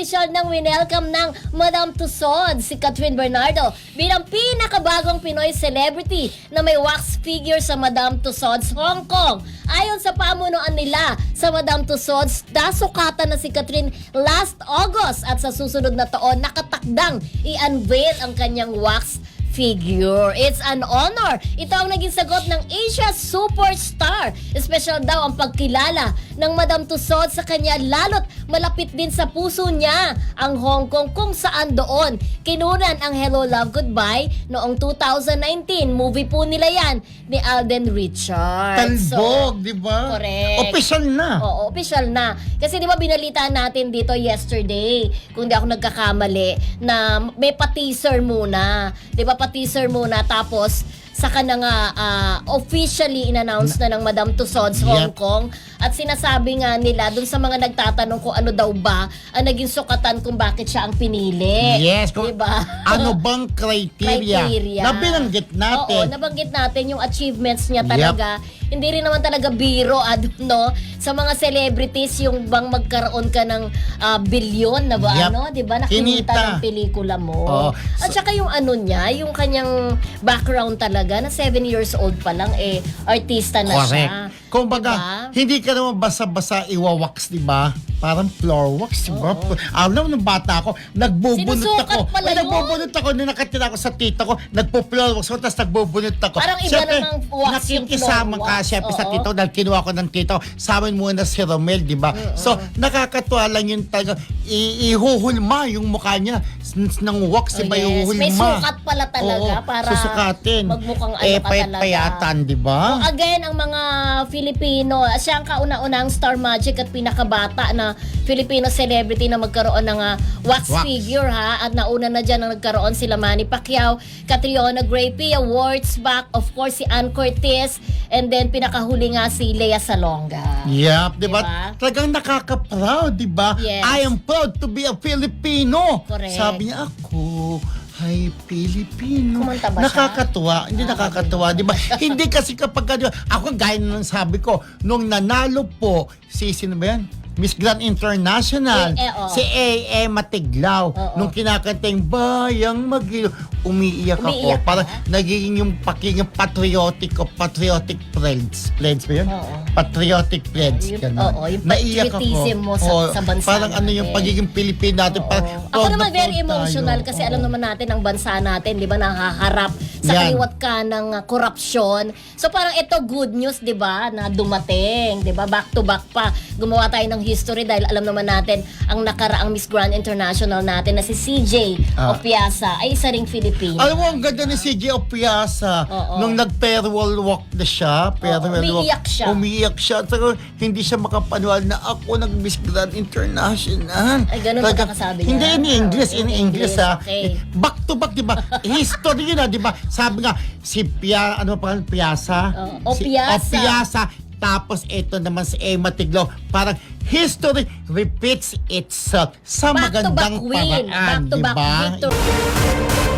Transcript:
opisyal nang winelcome ng Madame Tussauds si Catherine Bernardo bilang pinakabagong Pinoy celebrity na may wax figure sa Madame Tussauds Hong Kong. Ayon sa pamunuan nila sa Madame Tussauds, nasukatan na si Catherine last August at sa susunod na taon nakatakdang i-unveil ang kanyang wax figure. It's an honor. Ito ang naging sagot ng Asia Superstar. Special daw ang pagkilala ng Madame Tussauds sa kanya, lalo't malapit din sa puso niya ang Hong Kong kung saan doon kinunan ang Hello Love Goodbye noong 2019. Movie po nila yan ni Alden Richards. Talbog, di ba? Correct. Official na. Oo, official na. Kasi di ba binalitaan natin dito yesterday, kung di ako nagkakamali, na may pa-teaser muna. Di ba pa-teaser muna, tapos saka na nga officially in-announce na ng Madame Tussauds Hong Kong. At sinasabi nga nila dun sa mga nagtatanong kung ano daw ba ang naging sukatan kung bakit siya ang pinili. Yes. Kung diba? ano bang criteria na binanggit natin? Oo, nabanggit natin yung achievements niya talaga. Hindi rin naman talaga biro, no? Sa mga celebrities, yung bang magkaroon ka ng bilyon na ba, ano? Diba? Nakinita ng pelikula mo. Oh. At saka yung ano niya, yung kanyang background talaga, na 7 years old pa lang, artista na Correct. siya. Kung baga, diba? hindi ka naman basa-basa iwawax, di ba? Parang floor wax, di ba? Alam mo, nung bata ako, nagbubunot Sinusukat ako. pala yun. Nagbubunot ako, nung nakatira ako sa tita ko, nagpo-floor wax ako, tapos nagbubunot ako. Parang iba Siyempre, namang wax yung nakikisama floor ka, wax. siyempre, sa Oo. tita ko, dahil kinuha ko ng tita ko, sa amin muna si Romel, di ba? So, nakakatuwa lang yun talaga, ihuhulma yung mukha niya ng wax, di ba? Ihuhulma. May sukat pala talaga para susukatin. magmukhang ano ka talaga. Payatan, di ba? Again, ang mga Filipino, siya ang kauna-unang Star Magic at pinakabata na Filipino celebrity na magkaroon ng wax figure, ha. At nauna na dyan ang nagkaroon sila Manny Pacquiao, Catriona Gray, Pia Wurtzbach, of course si Ann Curtis, and then pinakahuli nga si Lea Salonga. Yep, di ba? Diba? Talagang nakaka-proud, di ba? Yes. I am proud to be a Filipino. Correct. Sabi niya, ako ay Pilipino. Kumanta ba siya? Nakakatuwa. Hindi nakakatuwa, di ba? Hindi kasi kapag, ako gaya na ng sabi ko, nung nanalo po, sino ba yan? Miss Grand International, si A.E. Matiglaw, nung kinakanta yung Bayang Magilo, umiiyak ako. Parang nagiging yung pakinggan patriotic pledge ba yun? Patriotic pledge. Yung patriotism mo sa bansa parang ano yung pagiging Pilipino natin. Ako naman very emotional kasi alam naman natin ang bansa natin, di ba, nakaharap sa kaliwat ka ng korupsyon. So parang ito good news, di ba, na dumating, di ba, back to back pa. Gumawa tayo ng history dahil alam naman natin ang nakaraang Miss Grand International natin na si CJ Opiasa ay isa ring Filipino. Alam mo, ang ganda ni CJ Opiasa. Nung nag-farewell walk na siya, umiiyak siya. Pero hindi siya makapaniwala na ako nag-Miss Grand International. Ay, ganun ba kasabi niya? Hindi, in English ha. Okay. Back to back, di ba? History yun di ba? Sabi nga, si Piasa? Opiasa. Tapos ito naman si Emma Tiglaw, parang history repeats itself sa magandang paraan, di ba? Back to back victory.